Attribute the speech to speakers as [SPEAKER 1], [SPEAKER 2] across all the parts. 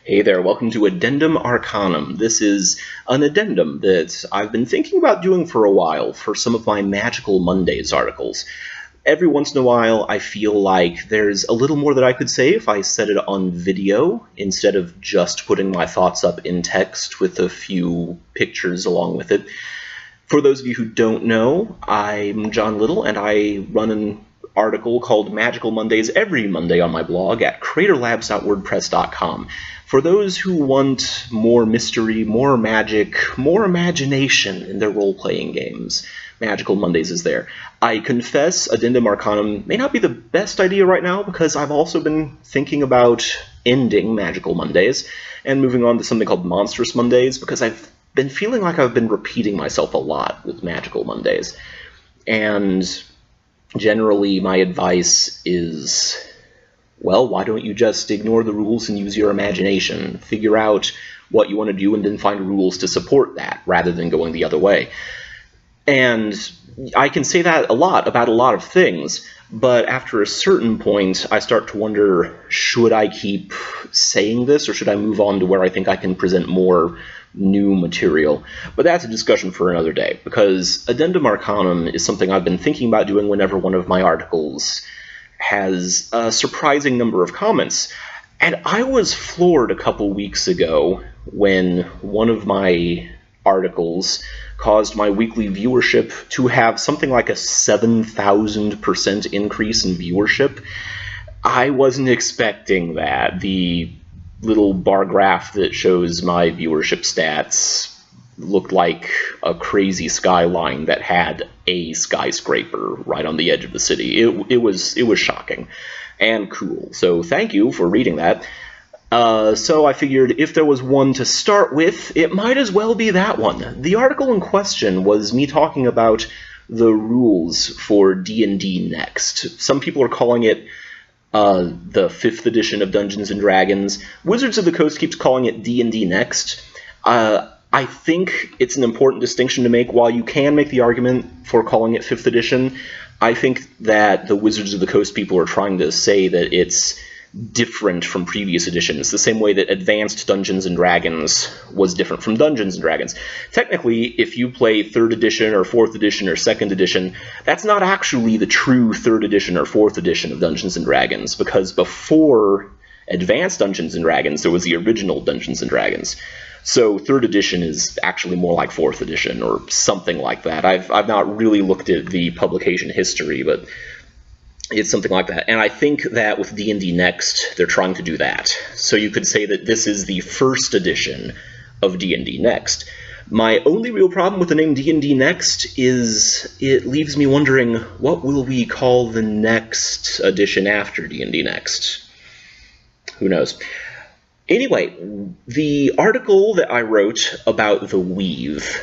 [SPEAKER 1] Hey there, welcome to Addendum Arcanum. This is an addendum that I've been thinking about doing for a while for some of my Magical Mondays articles. Every once in a while, I feel like there's a little more that I could say if I set it on video instead of just putting my thoughts up in text with a few pictures along with it. For those of you who don't know, I'm John Little, and I run an article called Magical Mondays every Monday on my blog at craterlabs.wordpress.com. For those who want more mystery, more magic, more imagination in their role-playing games, Magical Mondays is there. I confess Addendum Arcanum may not be the best idea right now because I've also been thinking about ending Magical Mondays and moving on to something called Monstrous Mondays because I've been feeling like I've been repeating myself a lot with Magical Mondays. And generally my advice is, well, why don't you just ignore the rules and use your imagination? Figure out what you want to do and then find rules to support that, rather than going the other way. And I can say that a lot about a lot of things, but after a certain point, I start to wonder, should I keep saying this, or should I move on to where I think I can present more new material? But that's a discussion for another day, because Addendum Arcanum is something I've been thinking about doing whenever one of my articles has a surprising number of comments. And I was floored a couple weeks ago when one of my articles caused my weekly viewership to have something like a 7,000% increase in viewership. I wasn't expecting that. The little bar graph that shows my viewership stats looked like a crazy skyline that had a skyscraper right on the edge of the city. It was shocking and cool. So thank you for reading that. So I figured if there was one to start with, it might as well be that one. The article in question was me talking about the rules for D&D Next. Some people are calling it the 5th edition of Dungeons & Dragons. Wizards of the Coast keeps calling it D&D Next. I think it's an important distinction to make. While you can make the argument for calling it 5th edition, I think that the Wizards of the Coast people are trying to say that it's different from previous editions, the same way that Advanced Dungeons & Dragons was different from Dungeons & Dragons. Technically, if you play 3rd edition or 4th edition or 2nd edition, that's not actually the true 3rd edition or 4th edition of Dungeons & Dragons, because before Advanced Dungeons & Dragons, there was the original Dungeons & Dragons. So 3rd edition is actually more like 4th edition or something like that. I've not really looked at the publication history, but it's something like that. And I think that with D&D Next, they're trying to do that. So you could say that this is the 1st edition of D&D Next. My only real problem with the name D&D Next is it leaves me wondering, what will we call the next edition after D&D Next? Who knows? Anyway, the article that I wrote about the Weave,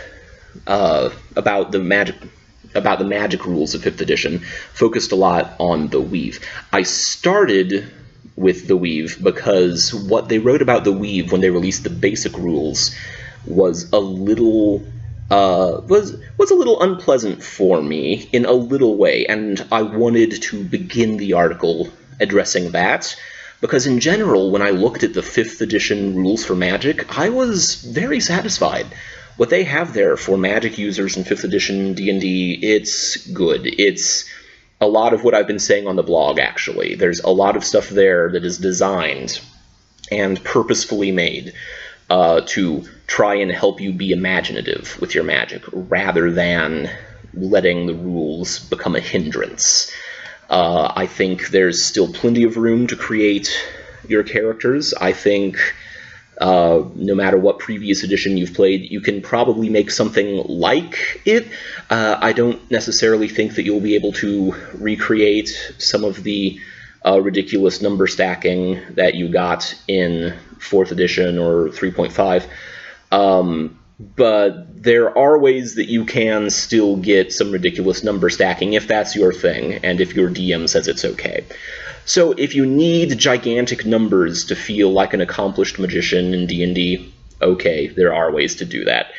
[SPEAKER 1] about the magic rules of 5th edition, focused a lot on the Weave. I started with the Weave because what they wrote about the Weave when they released the basic rules was a little unpleasant for me in a little way, and I wanted to begin the article addressing that. Because in general, when I looked at the 5th edition rules for Magic, I was very satisfied. What they have there for Magic users in 5th edition D&D, it's good. It's a lot of what I've been saying on the blog, actually. There's a lot of stuff there that is designed and purposefully made to try and help you be imaginative with your magic, rather than letting the rules become a hindrance. I think there's still plenty of room to create your characters. I think no matter what previous edition you've played, you can probably make something like it. I don't necessarily think that you'll be able to recreate some of the ridiculous number stacking that you got in 4th edition or 3.5. But there are ways that you can still get some ridiculous number stacking if that's your thing, and if your DM says it's okay. So if you need gigantic numbers to feel like an accomplished magician in D&D, okay, there are ways to do that.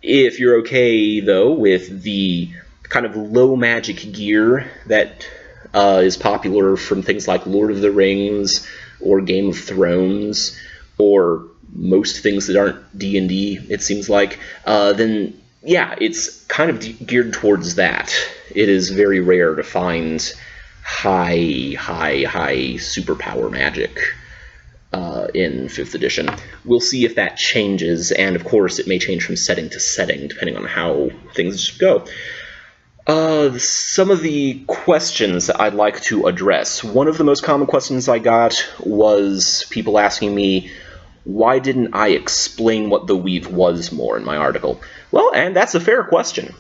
[SPEAKER 1] If you're okay, though, with the kind of low magic gear that is popular from things like Lord of the Rings or Game of Thrones, or most things that aren't D&D, it seems like, then yeah, it's kind of geared towards that. It is very rare to find high superpower magic in 5th edition. We'll see if that changes, and of course it may change from setting to setting, depending on how things go. Some of the questions that I'd like to address. One of the most common questions I got was people asking me, why didn't I explain what the weave was more in my article? Well, and that's a fair question.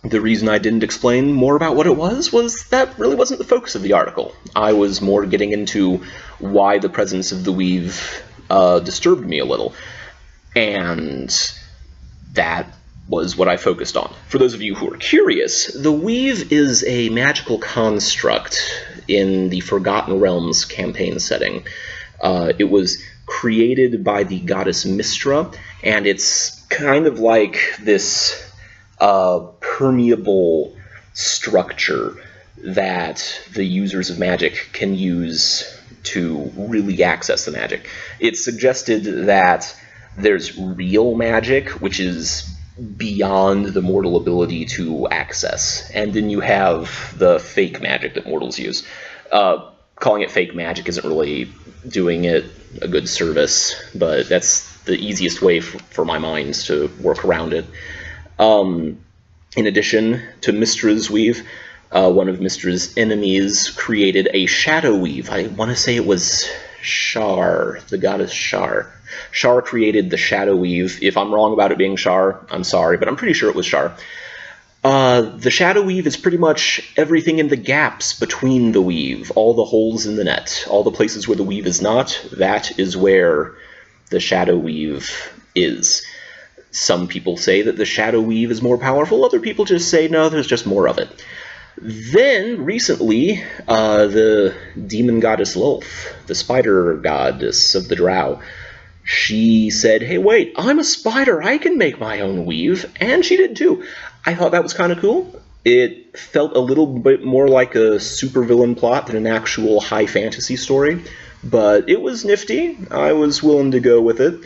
[SPEAKER 1] The reason I didn't explain more about what it was that really wasn't the focus of the article. I was more getting into why the presence of the weave disturbed me a little. And that was what I focused on. For those of you who are curious, the weave is a magical construct in the Forgotten Realms campaign setting. It was created by the goddess Mystra, and it's kind of like this permeable structure that the users of magic can use to really access the magic. It's suggested that there's real magic, which is beyond the mortal ability to access, and then you have the fake magic that mortals use. Calling it fake magic isn't really doing it a good service, but that's the easiest way for my mind to work around it. In addition to Mystra's weave, one of Mystra's enemies created a shadow weave. I want to say it was Shar, the goddess Shar. Shar created the shadow weave. If I'm wrong about it being Shar, I'm sorry, but I'm pretty sure it was Shar. The shadow weave is pretty much everything in the gaps between the weave, all the holes in the net, all the places where the weave is not, that is where the shadow weave is. Some people say that the shadow weave is more powerful, other people just say, no, there's just more of it. Then, recently, the demon goddess Lolth, the spider goddess of the Drow, she said, hey, wait, I'm a spider, I can make my own weave, and she did too. I thought that was kind of cool. It felt a little bit more like a supervillain plot than an actual high fantasy story, but it was nifty. I was willing to go with it.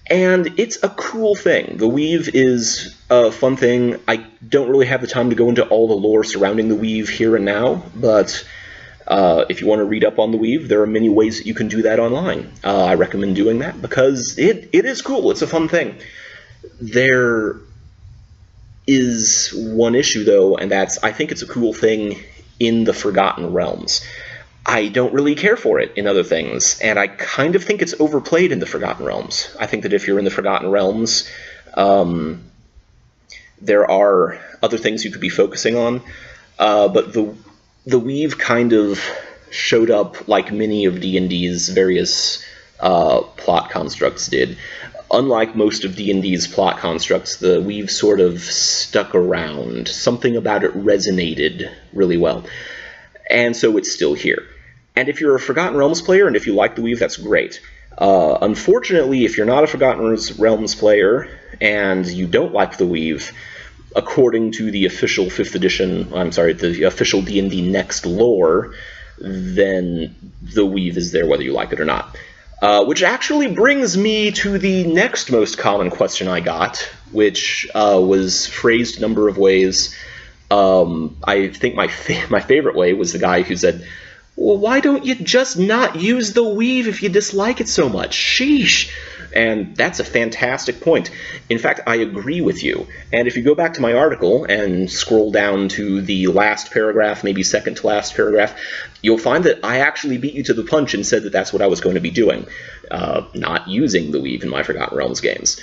[SPEAKER 1] And it's a cool thing. The weave is a fun thing. I don't really have the time to go into all the lore surrounding the weave here and now, but if you want to read up on the weave, there are many ways that you can do that online. I recommend doing that because it is cool. It's a fun thing. There is one issue, though, and that's I think it's a cool thing in the Forgotten Realms. I don't really care for it in other things, and I kind of think it's overplayed in the Forgotten Realms. I think that if you're in the Forgotten Realms, there are other things you could be focusing on, but the weave kind of showed up like many of D&D's various plot constructs did. Unlike most of D&D's plot constructs, the weave sort of stuck around. Something about it resonated really well, and so it's still here. And if you're a Forgotten Realms player, and if you like the weave, that's great. Unfortunately, if you're not a Forgotten Realms player, and you don't like the weave, according to the official 5th edition, the official D&D Next lore, then the weave is there whether you like it or not. Which actually brings me to the next most common question I got, which was phrased a number of ways. I think my favorite way was the guy who said, well, why don't you just not use the weave if you dislike it so much? Sheesh. And that's a fantastic point. In fact, I agree with you. And if you go back to my article and scroll down to the last paragraph, maybe second to last paragraph, you'll find that I actually beat you to the punch and said that that's what I was going to be doing, not using the weave in my Forgotten Realms games.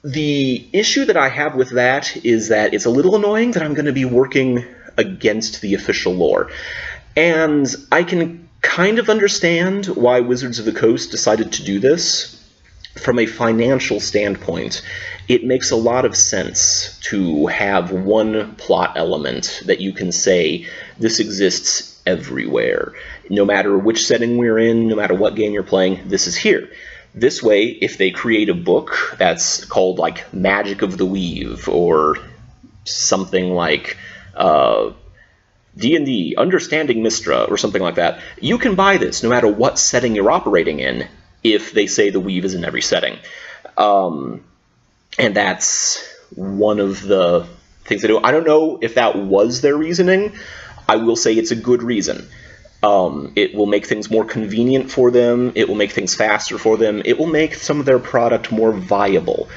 [SPEAKER 1] The issue that I have with that is that it's a little annoying that I'm going to be working against the official lore. And I can kind of understand why Wizards of the Coast decided to do this. From a financial standpoint, it makes a lot of sense to have one plot element that you can say, this exists everywhere. No matter which setting we're in, no matter what game you're playing, this is here. This way, if they create a book that's called, like, Magic of the Weave, or something like D&D, Understanding Mystra, or something like that, you can buy this no matter what setting you're operating in, if they say the weave is in every setting. And that's one of the things they do. I don't know if that was their reasoning. I will say it's a good reason. It will make things more convenient for them. It will make things faster for them. It will make some of their product more viable.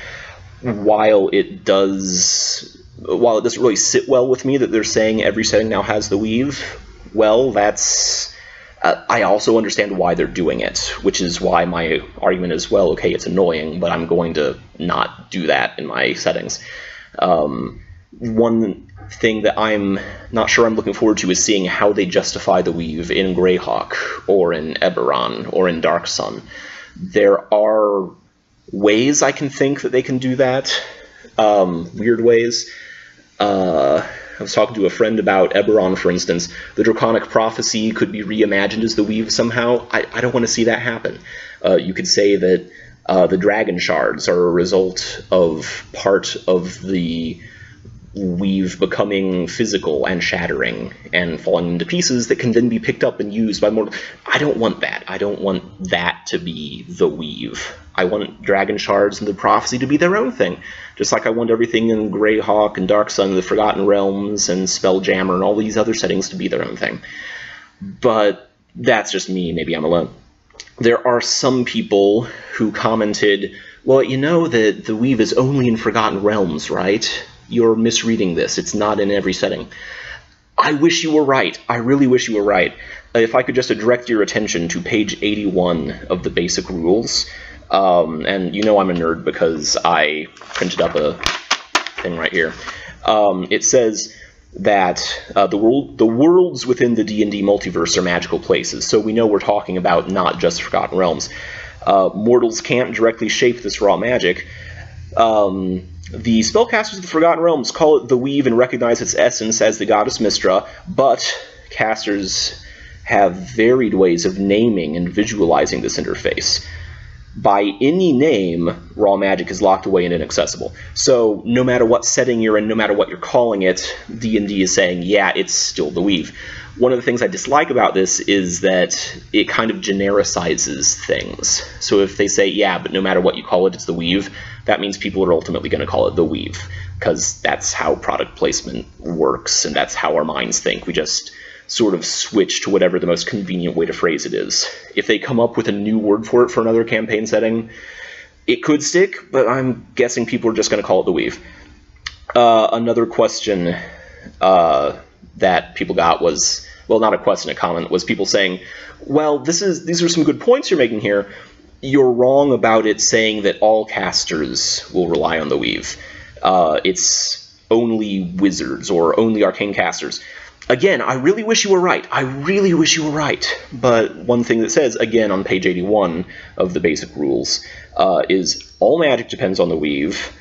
[SPEAKER 1] While it doesn't really sit well with me that they're saying every setting now has the weave, well, that's... I also understand why they're doing it, which is why my argument is, well, okay, it's annoying, but I'm going to not do that in my settings. One thing that I'm not sure I'm looking forward to is seeing how they justify the weave in Greyhawk, or in Eberron, or in Dark Sun. There are ways I can think that they can do that, weird ways. I was talking to a friend about Eberron, for instance. The Draconic Prophecy could be reimagined as the weave somehow. I don't want to see that happen. You could say that the Dragon Shards are a result of part of the weave becoming physical and shattering and falling into pieces that can then be picked up and used by more. I don't want that. I don't want that to be the weave. I want Dragon Shards and the Prophecy to be their own thing. Just like I want everything in Greyhawk and Dark Sun, the Forgotten Realms and Spelljammer and all these other settings to be their own thing. But that's just me. Maybe I'm alone. There are some people who commented, well, you know that the weave is only in Forgotten Realms, right? You're misreading this. It's not in every setting. I wish you were right. I really wish you were right. If I could just direct your attention to page 81 of the basic rules. And you know I'm a nerd because I printed up a thing right here. It says that the worlds within the D&D multiverse are magical places. So we know we're talking about not just Forgotten Realms. Mortals can't directly shape this raw magic. The spellcasters of the Forgotten Realms call it the Weave and recognize its essence as the goddess Mystra, but casters have varied ways of naming and visualizing this interface. By any name, raw magic is locked away and inaccessible. So no matter what setting you're in, no matter what you're calling it, D&D is saying, yeah, it's still the Weave. One of the things I dislike about this is that it kind of genericizes things. So if they say, yeah, but no matter what you call it, it's the Weave, that means people are ultimately going to call it the Weave, because that's how product placement works, and that's how our minds think. We just sort of switch to whatever the most convenient way to phrase it is. If they come up with a new word for it for another campaign setting, it could stick, but I'm guessing people are just going to call it the Weave. Another question that people got was, well, not a question, a comment, was people saying, well, these are some good points you're making here. You're wrong about it saying that all casters will rely on the Weave. It's only wizards or only arcane casters. Again, I really wish you were right. I really wish you were right. But one thing that says, again, on page 81 of the basic rules, is all magic depends on the Weave.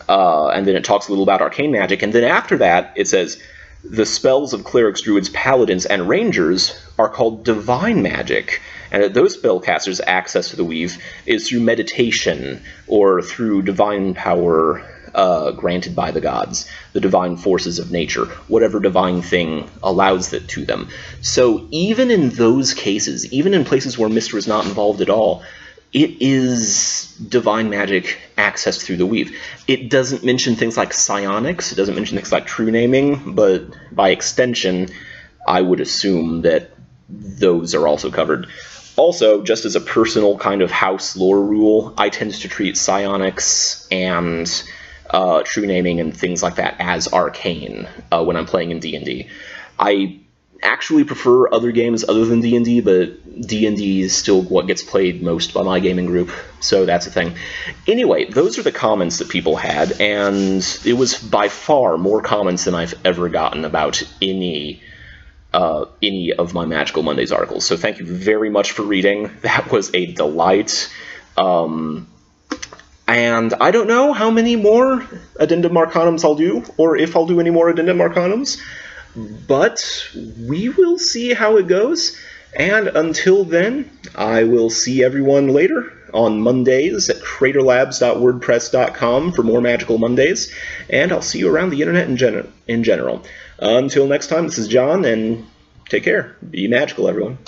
[SPEAKER 1] And then it talks a little about arcane magic. And then after that, it says, the spells of clerics, druids, paladins, and rangers are called divine magic. And that those spellcasters' access to the Weave is through meditation or through divine power granted by the gods, the divine forces of nature, whatever divine thing allows it to them. So even in those cases, even in places where Mystra is not involved at all, it is divine magic accessed through the Weave. It doesn't mention things like psionics, it doesn't mention things like true naming, but by extension, I would assume that those are also covered. Also, just as a personal kind of house lore rule, I tend to treat psionics and true naming and things like that as arcane when I'm playing in D&D. I actually prefer other games other than D&D, but D&D is still what gets played most by my gaming group, so that's a thing. Anyway, those are the comments that people had, and it was by far more comments than I've ever gotten about any of my Magical Mondays articles. So thank you very much for reading. That was a delight. And I don't know how many more Addendum Arcanums I'll do, or if I'll do any more Addendum Arcanums, but we will see how it goes. And until then, I will see everyone later on Mondays at craterlabs.wordpress.com for more Magical Mondays, and I'll see you around the internet in general. Until next time, this is John, and take care. Be magical, everyone.